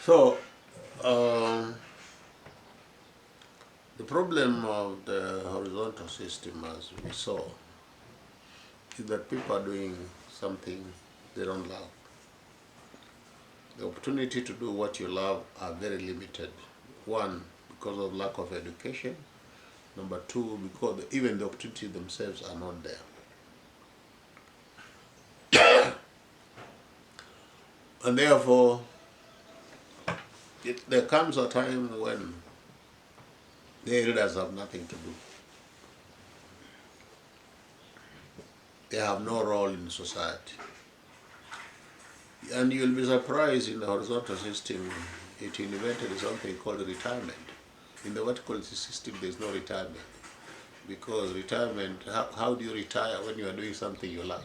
So, um, the problem of the horizontal system, as we saw, is that people are doing something they don't love. The opportunity to do what you love are very limited. One, because of lack of education. Number two, because even the opportunity themselves are not there. And therefore, there comes a time when the elders have nothing to do. They have no role in society. And you'll be surprised in the horizontal system, it invented something called retirement. In the vertical system, there's no retirement. Because retirement, how do you retire when you are doing something you love?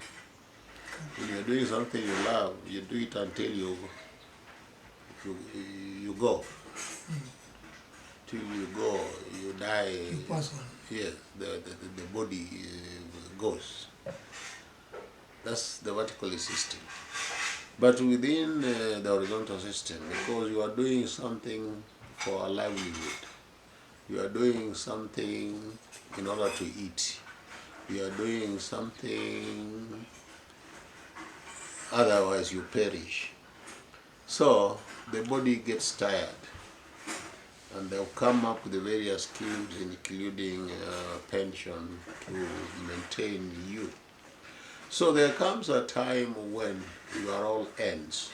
When you are doing something you love, you do it until you, you go. Till you go, you die. You pass on. Yes, the body goes. That's the vertical system. But within the horizontal system, because you are doing something for a livelihood, you are doing something in order to eat, you are doing something, otherwise you perish. So the body gets tired, and they'll come up with the various schemes, including pension, to maintain you. So there comes a time when you are all ends.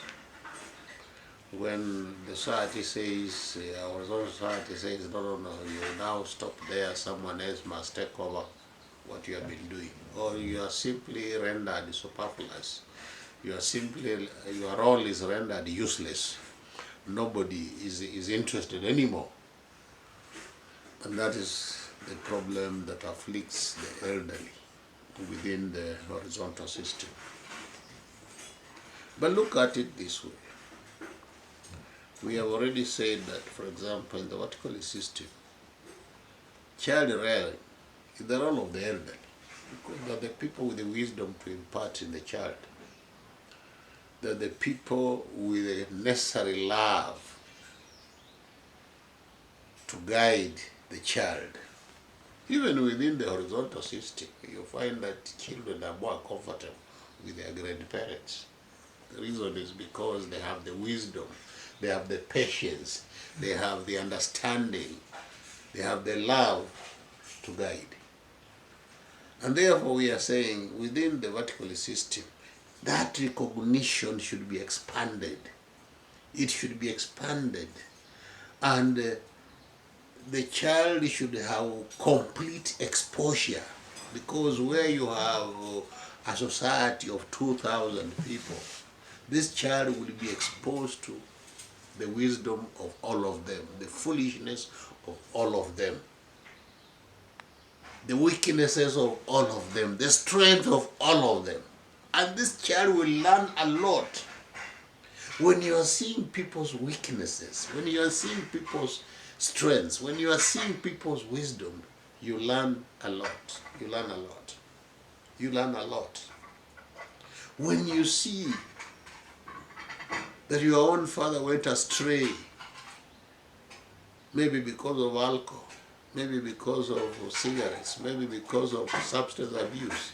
When the society says, our own society says, no, you now stop there, someone else must take over what you have been doing. Or you are simply rendered superfluous. You are simply, your role is rendered useless. Nobody is interested anymore. And that is the problem that afflicts the elderly within the horizontal system. But look at it this way. We have already said that, for example, in the vertical system, child rearing is the role of the elderly, because they're the people with the wisdom to impart in the child. They're the people with the necessary love to guide the child. Even within the horizontal system, you find that children are more comfortable with their grandparents. The reason is because they have the wisdom, they have the patience, they have the understanding, they have the love to guide. And therefore we are saying within the vertical system, that recognition should be expanded. It should be expanded. And the child should have complete exposure, because where you have a society of 2,000 people, this child will be exposed to the wisdom of all of them, the foolishness of all of them, the weaknesses of all of them, the strength of all of them. And this child will learn a lot. When you are seeing people's weaknesses, when you are seeing people's strengths, when you are seeing people's wisdom, you learn a lot. You learn a lot. You learn a lot. When you see that your own father went astray, maybe because of alcohol, maybe because of cigarettes, maybe because of substance abuse,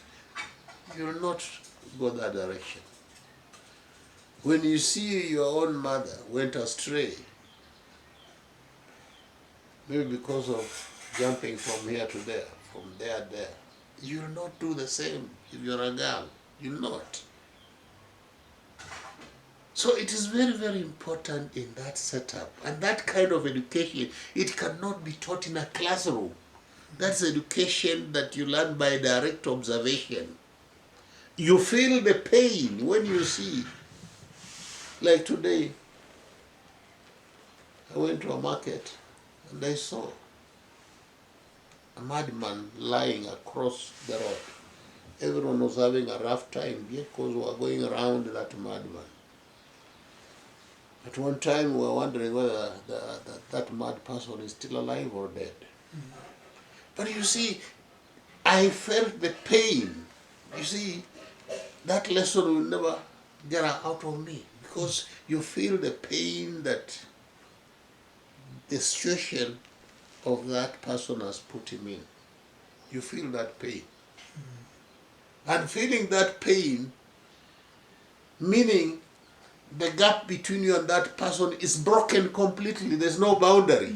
you will not go that direction. When you see your own mother went astray, maybe because of jumping from here to there, from there to there, you will not do the same if you're a girl. You'll not. So it is very, very important in that setup. And that kind of education, it cannot be taught in a classroom. That's education that you learn by direct observation. You feel the pain when you see. Like today, I went to a market and I saw a madman lying across the road. Everyone was having a rough time because we were going around that madman. At one time we were wondering whether that mad person is still alive or dead. But you see, I felt the pain. You see, that lesson will never get out of me, because you feel the pain that the situation of that person has put him in. You feel that pain. And feeling that pain, meaning the gap between you and that person is broken completely. There's no boundary.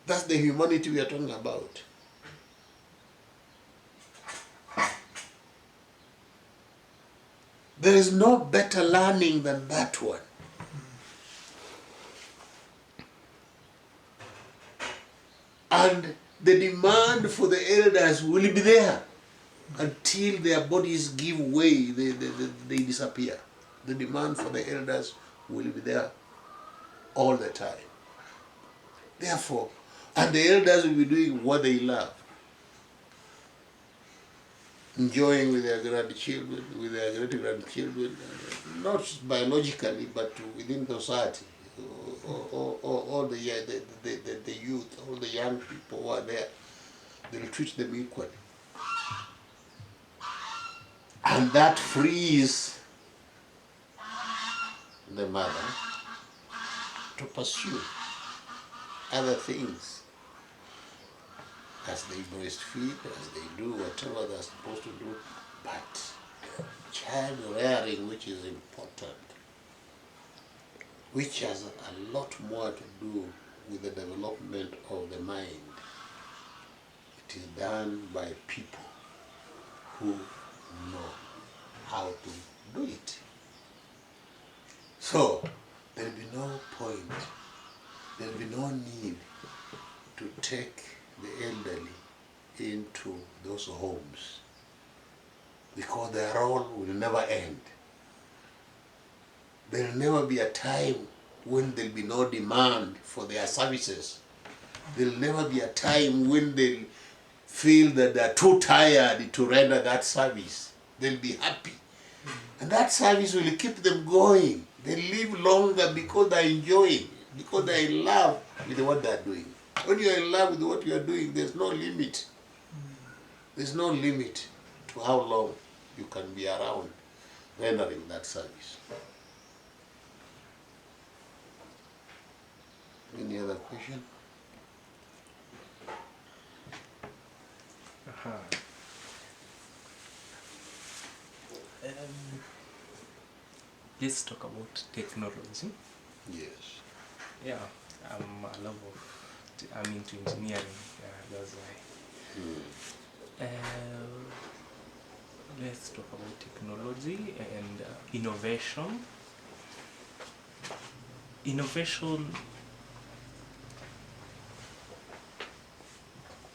That's the humanity we are talking about. There is no better learning than that one. And the demand for the elders will be there until their bodies give way, they disappear. The demand for the elders will be there all the time. Therefore, and the elders will be doing what they love. Enjoying with their grandchildren, with their great-grandchildren, not biologically, but within society. All the youth, all the young people who are there, they'll treat them equally. And that frees the mother to pursue other things as they breastfeed, as they do whatever they're supposed to do. But child rearing, which is important, which has a lot more to do with the development of the mind, it is done by people who know how to do it. So there will be no point, there will be no need to take the elderly into those homes, because their role will never end. There will never be a time when there will be no demand for their services. There will never be a time when they feel that they are too tired to render that service. They'll be happy. And that service will keep them going. They live longer because they're enjoying, because they're in love with what they're doing. When you're in love with what you're doing, there's no limit. There's no limit to how long you can be around rendering that service. Any other question? Let's talk about technology. Yes. Yeah, I'm into engineering. That's why. Let's talk about technology and innovation. Innovation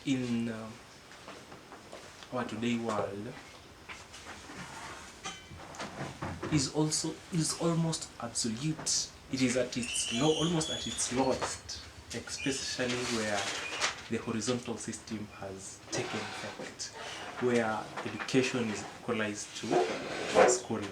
in our today world is almost absolute. It is at its almost at its lowest, especially where the horizontal system has taken effect, where education is equalized to schooling.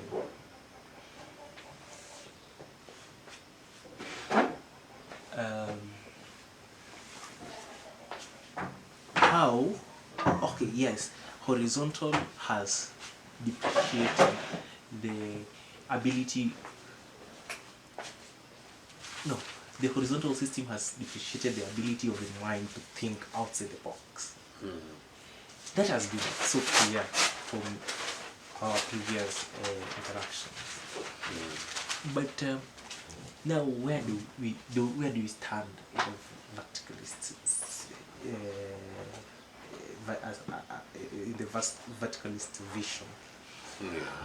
Okay, yes, horizontal has depreciated the ability. No, the horizontal system has depreciated the ability of the mind to think outside the box. That has been so clear from our previous interactions. But now, where do we stand in the verticalist vision?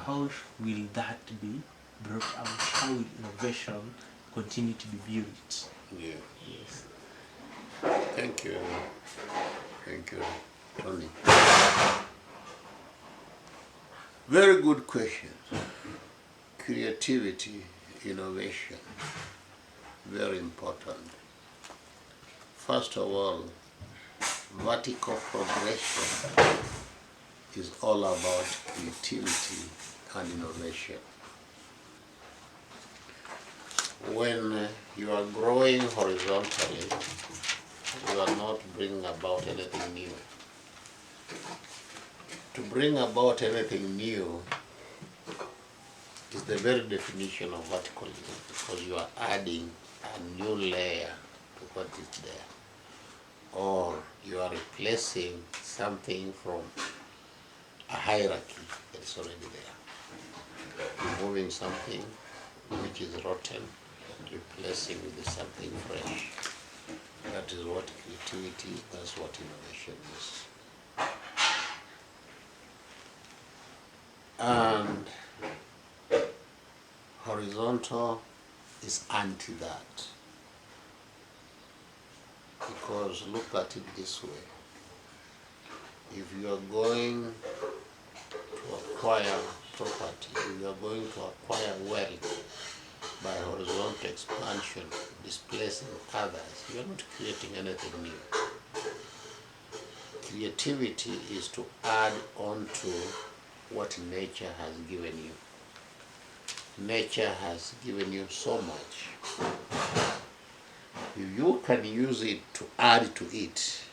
How will that be brought out? How will innovation continue to be built? Yeah. Yes. Thank you, Tony. Very good question. Creativity, innovation, very important. First of all, vertical progression is all about creativity and innovation. When you are growing horizontally, you are not bringing about anything new. To bring about anything new, is the very definition of verticalism, because you are adding a new layer to what is there, or you are replacing something from a hierarchy that is already there. Removing something which is rotten, replacing with something fresh. That is what creativity, that's what innovation is. And horizontal is anti that. Because look at it this way. If you are going to acquire property, if you are going to acquire wealth by horizontal expansion, displacing others, you are not creating anything new. Creativity is to add on to what nature has given you. Nature has given you so much. If you can use it to add to it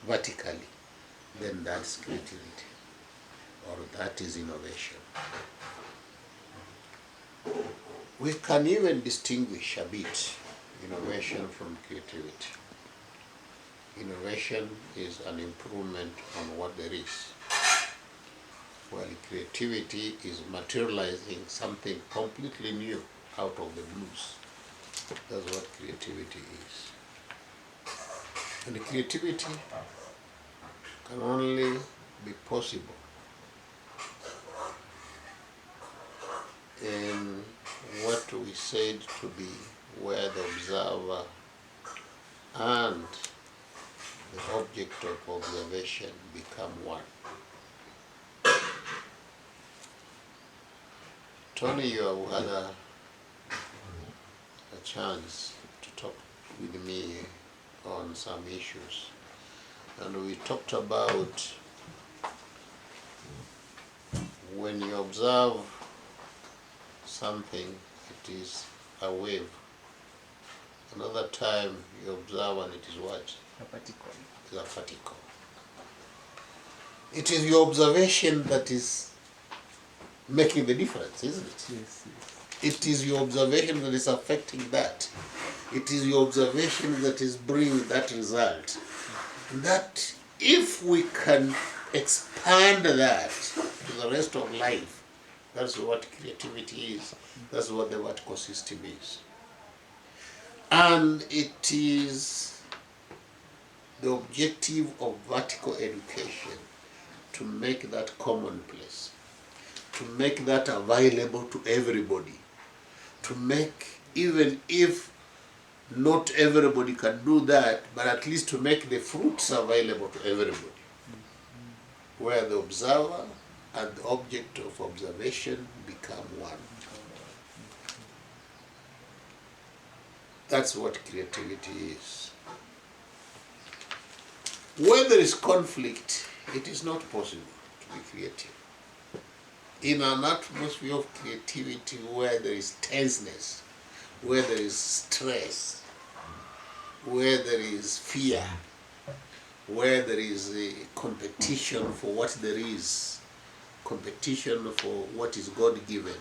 vertically, then that's creativity, or that is innovation. We can even distinguish a bit innovation from creativity. Innovation is an improvement on what there is, while creativity is materializing something completely new out of the blues. That's what creativity is. And creativity can only be possible in what we said to be where the observer and the object of observation become one. Tony, you have had a chance to talk with me on some issues, and we talked about when you observe something, it is a wave. Another time you observe and it is what? A particle. It is a particle. It is your observation that is making the difference, isn't it? Yes, yes. It is your observation that is affecting that. It is your observation that is bringing that result. That if we can expand that to the rest of life, that's what creativity is. That's what the vertical system is. And it is the objective of vertical education to make that commonplace, to make that available to everybody, to make, even if not everybody can do that, but at least to make the fruits available to everybody, where the observer and the object of observation become one. That's what creativity is. When there is conflict, it is not possible to be creative. In an atmosphere of creativity where there is tenseness, where there is stress, where there is fear, where there is a competition for what there is, competition for what is God-given,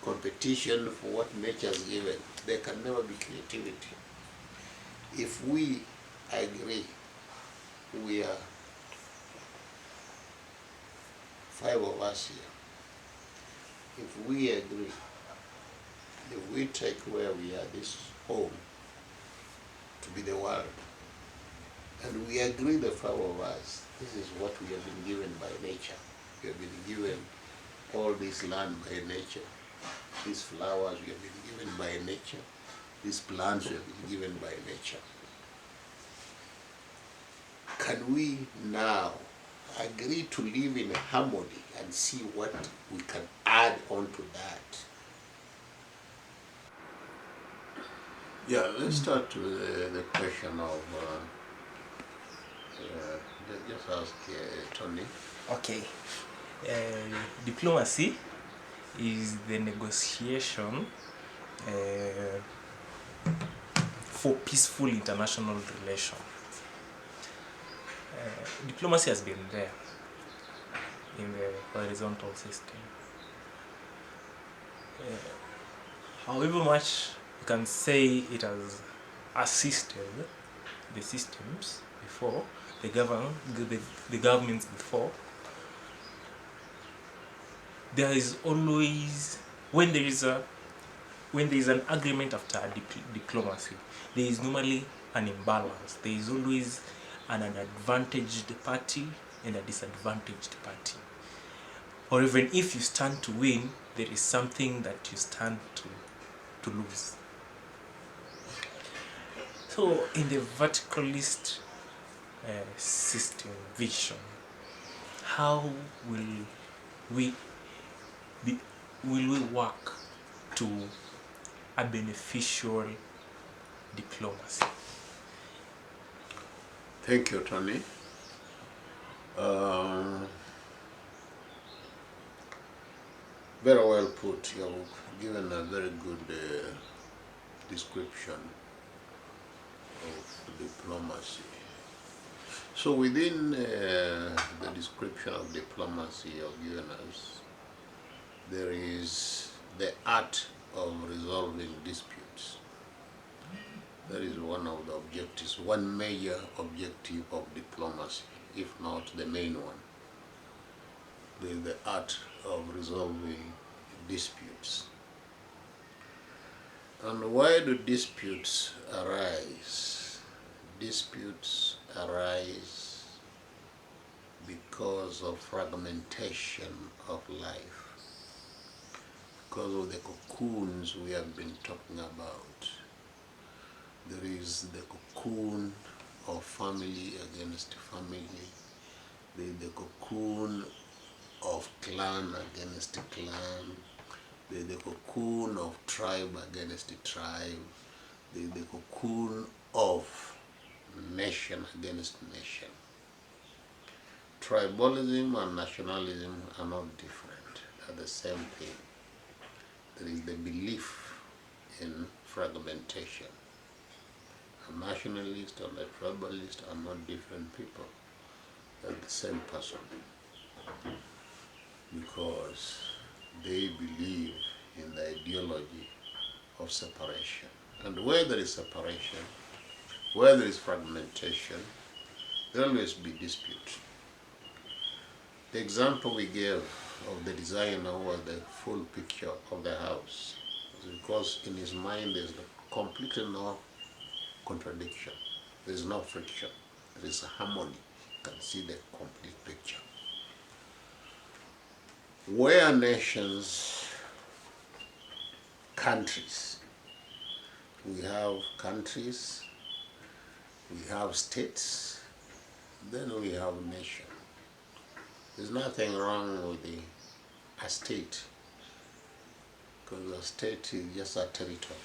competition for what nature has given, there can never be creativity. If we agree, we are 5 of us here, if we agree, if we take where we are, this home, to be the world, and we agree, the 5 of us, this is what we have been given by nature. We have been given all this land by nature. These flowers we have been given by nature. These plants we have been given by nature. Can we now agree to live in harmony and see what we can add on to that? Yeah, let's start with the question of, just ask Tony. Okay. Diplomacy is the negotiation for peaceful international relations. Diplomacy has been there in the horizontal system. however much you can say it has assisted the systems before, the governments before, there is always, when there is an agreement after diplomacy, there is normally an imbalance. There is always an advantaged party and a disadvantaged party. Or even if you stand to win, there is something that you stand to lose. So in the verticalist system vision, how will we work to a beneficial diplomacy? Thank you, Tony. Very well put. You have given a very good description of diplomacy. So within the description of diplomacy you have given us, there is the art of resolving disputes. That is one of the objectives, one major objective of diplomacy, if not the main one. There is the art of resolving disputes. And why do disputes arise? Disputes arise because of fragmentation of life, because of the cocoons we have been talking about. There is the cocoon of family against family. There is the cocoon of clan against clan. There is the cocoon of tribe against tribe. There is the cocoon of nation against nation. Tribalism and nationalism are not different. They are the same thing. There is the belief in fragmentation. A nationalist and a tribalist are not different people. They are the same person, because they believe in the ideology of separation. And where there is separation, where there is fragmentation, there will always be dispute. The example we gave of the designer was the full picture of the house, because in his mind there's completely no contradiction, there's no friction, there is a harmony. You can see the complete picture. Where nations, countries, we have countries, we have states, then we have nation. There's nothing wrong with a state, because a state is just a territory.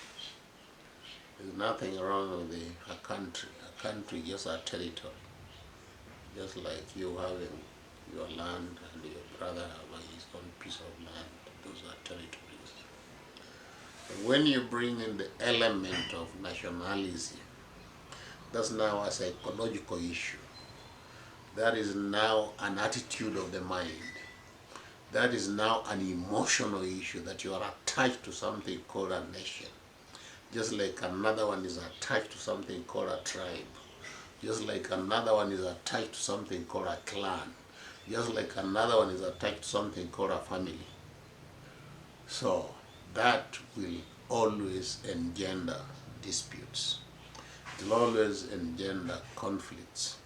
There's nothing wrong with a country. A country is just a territory. Just like you having your land and your brother having his own piece of land. Those are territories. But when you bring in the element of nationalism, that's now a psychological issue. That is now an attitude of the mind. That is now an emotional issue, that you are attached to something called a nation. Just like another one is attached to something called a tribe. Just like another one is attached to something called a clan. Just like another one is attached to something called a family. So that will always engender disputes. It will always engender conflicts.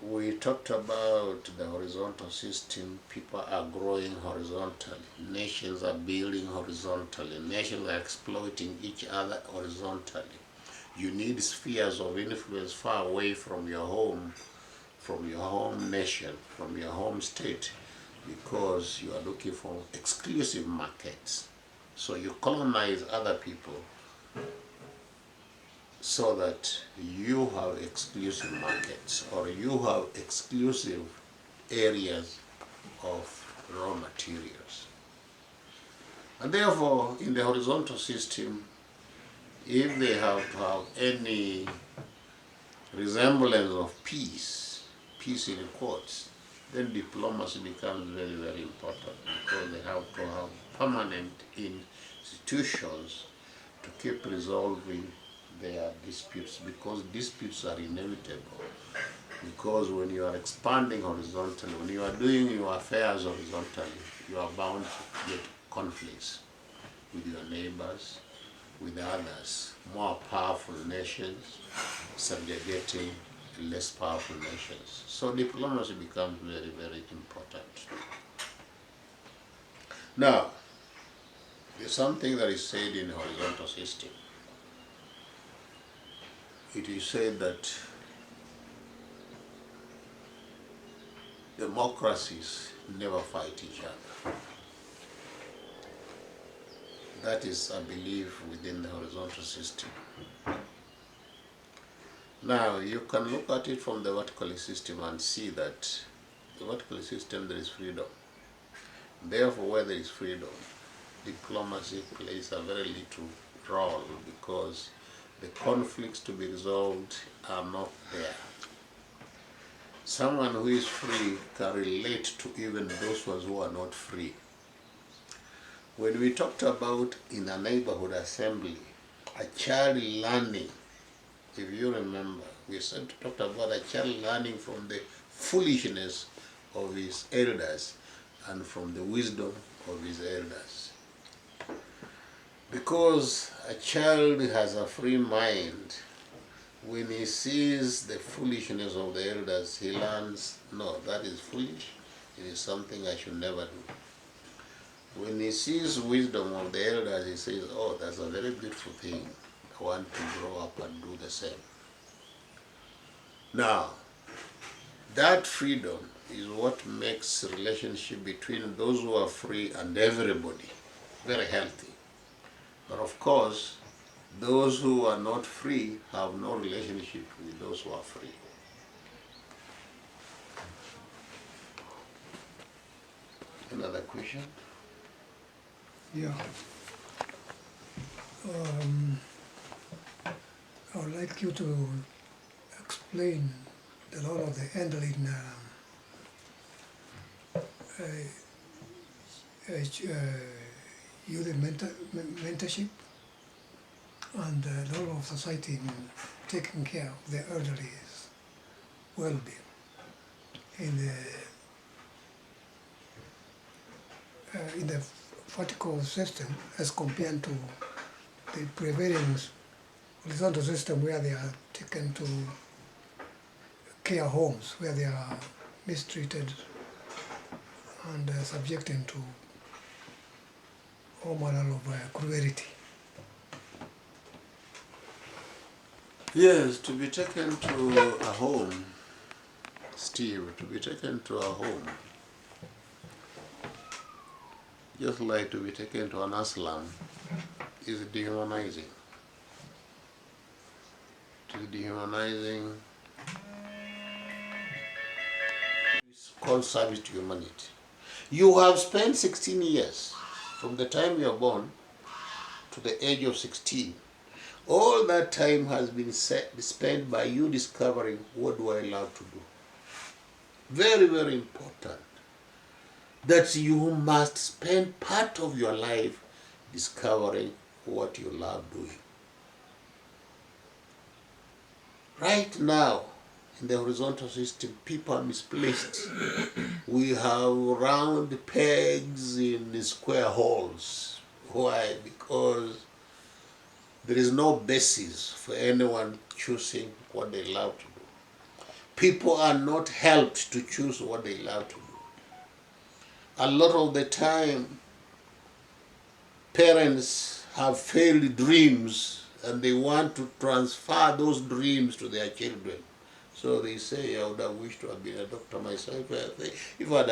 We talked about the horizontal system. People are growing horizontally. Nations are building horizontally. Nations are exploiting each other horizontally. You need spheres of influence far away from your home nation, from your home state, because you are looking for exclusive markets. So you colonize other people so that you have exclusive markets, or you have exclusive areas of raw materials. And therefore, in the horizontal system, if they have to have any resemblance of peace in quotes, then diplomacy becomes very, very important, because they have to have permanent institutions to keep resolving their disputes, because disputes are inevitable. Because when you are expanding horizontally, when you are doing your affairs horizontally, you are bound to get conflicts with your neighbors, with others, more powerful nations subjugating less powerful nations. So diplomacy becomes very, very important. Now, there's something that is said in the horizontal system. It is said that democracies never fight each other. That is a belief within the horizontal system. Now, you can look at it from the vertical system and see that the vertical system there is freedom. Therefore, where there is freedom, diplomacy plays a very little role, because the conflicts to be resolved are not there. Someone who is free can relate to even those ones who are not free. When we talked about in a neighborhood assembly, a child learning, if you remember, we talked about a child learning from the foolishness of his elders and from the wisdom of his elders. Because a child has a free mind, when he sees the foolishness of the elders, he learns, no, that is foolish, it is something I should never do. When he sees wisdom of the elders, he says, oh, that's a very beautiful thing. I want to grow up and do the same. Now, that freedom is what makes the relationship between those who are free and everybody very healthy. But of course, those who are not free have no relationship with those who are free. Another question? Yeah. I would like you to explain the role of the elder in youth mentorship and the role of society in taking care of the elderly's well-being in the vertical system as compared to the prevailing horizontal system where they are taken to care homes where they are mistreated and subjected to all manner of cruelty. Yes, to be taken to a home, Steve, to be taken to a home, just like to be taken to an asylum, is dehumanizing. It is dehumanizing. It's called service to humanity. You have spent 16 years, from the time you are born to the age of 16. All that time has been spent by you discovering, what do I love to do? Very, very important. That you must spend part of your life discovering what you love doing. Right now, in the horizontal system, people are misplaced. We have round pegs in square holes. Why? Because there is no basis for anyone choosing what they love to do. People are not helped to choose what they love to do. A lot of the time, parents have failed dreams and they want to transfer those dreams to their children. So they say, I would have wished to have been a doctor myself. If I had